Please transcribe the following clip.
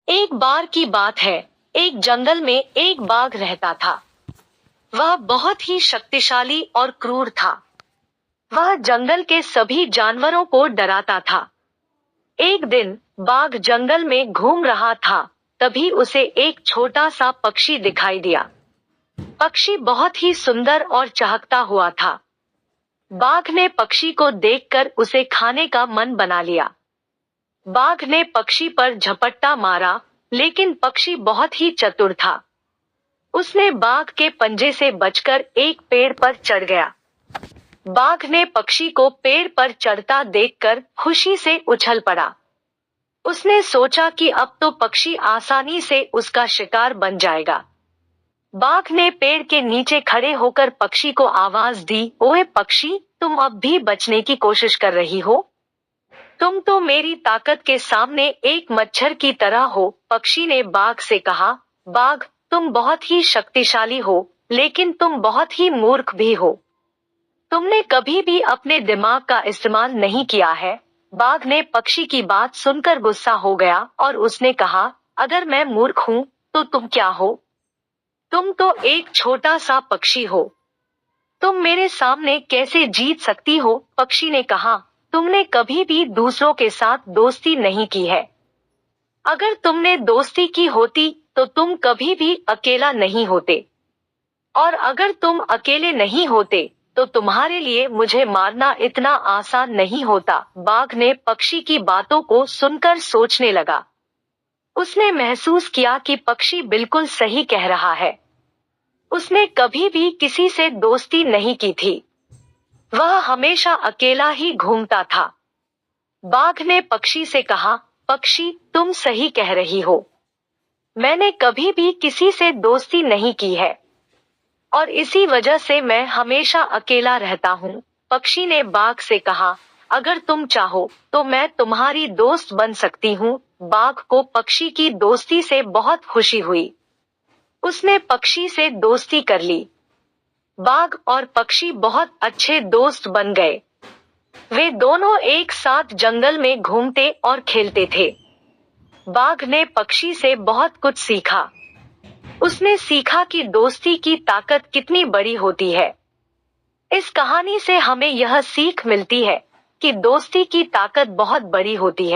एक बार की बात है, एक जंगल में एक बाघ रहता था। वह बहुत ही शक्तिशाली और क्रूर था। वह जंगल के सभी जानवरों को डराता था। एक दिन बाघ जंगल में घूम रहा था, तभी उसे एक छोटा सा पक्षी दिखाई दिया। पक्षी बहुत ही सुंदर और चहकता हुआ था। बाघ ने पक्षी को देखकर उसे खाने का मन बना लिया। बाघ ने पक्षी पर झपट्टा मारा, लेकिन पक्षी बहुत ही चतुर था। उसने बाघ के पंजे से बचकर एक पेड़ पर चढ़ गया। बाघ ने पक्षी को पेड़ पर चढ़ता देखकर खुशी से उछल पड़ा। उसने सोचा कि अब तो पक्षी आसानी से उसका शिकार बन जाएगा। बाघ ने पेड़ के नीचे खड़े होकर पक्षी को आवाज दी, ओए पक्षी, तुम अब भी बचने की कोशिश कर रही हो? तुम तो मेरी ताकत के सामने एक मच्छर की तरह हो। पक्षी ने बाघ से कहा, बाघ, तुम बहुत ही शक्तिशाली हो, लेकिन तुम बहुत ही मूर्ख भी हो। तुमने कभी भी अपने दिमाग का इस्तेमाल नहीं किया है। बाघ ने पक्षी की बात सुनकर गुस्सा हो गया और उसने कहा, अगर मैं मूर्ख हूँ, तो तुम क्या हो? तुम तो एक छोटा सा पक्षी हो। तुम मेरे सामने कैसे जीत सकती हो? पक्षी ने कहा, तुमने कभी भी दूसरों के साथ दोस्ती नहीं की है। अगर तुमने दोस्ती की होती, तो तुम कभी भी अकेला नहीं होते। और अगर तुम अकेले नहीं होते, तो तुम्हारे लिए मुझे मारना इतना आसान नहीं होता। बाघ ने पक्षी की बातों को सुनकर सोचने लगा। उसने महसूस किया कि पक्षी बिल्कुल सही कह रहा है। उसने कभी भी किसी से दोस्ती नहीं की थी। वह हमेशा अकेला ही घूमता था। बाघ ने पक्षी से कहा, पक्षी, तुम सही कह रही हो। मैंने कभी भी किसी से दोस्ती नहीं की है, और इसी वजह से मैं हमेशा अकेला रहता हूँ। पक्षी ने बाघ से कहा, अगर तुम चाहो, तो मैं तुम्हारी दोस्त बन सकती हूँ। बाघ को पक्षी की दोस्ती से बहुत खुशी हुई। उसने पक्षी से दोस्ती कर ली। बाघ और पक्षी बहुत अच्छे दोस्त बन गए। वे दोनों एक साथ जंगल में घूमते और खेलते थे। बाघ ने पक्षी से बहुत कुछ सीखा। उसने सीखा कि दोस्ती की ताकत कितनी बड़ी होती है। इस कहानी से हमें यह सीख मिलती है कि दोस्ती की ताकत बहुत बड़ी होती है।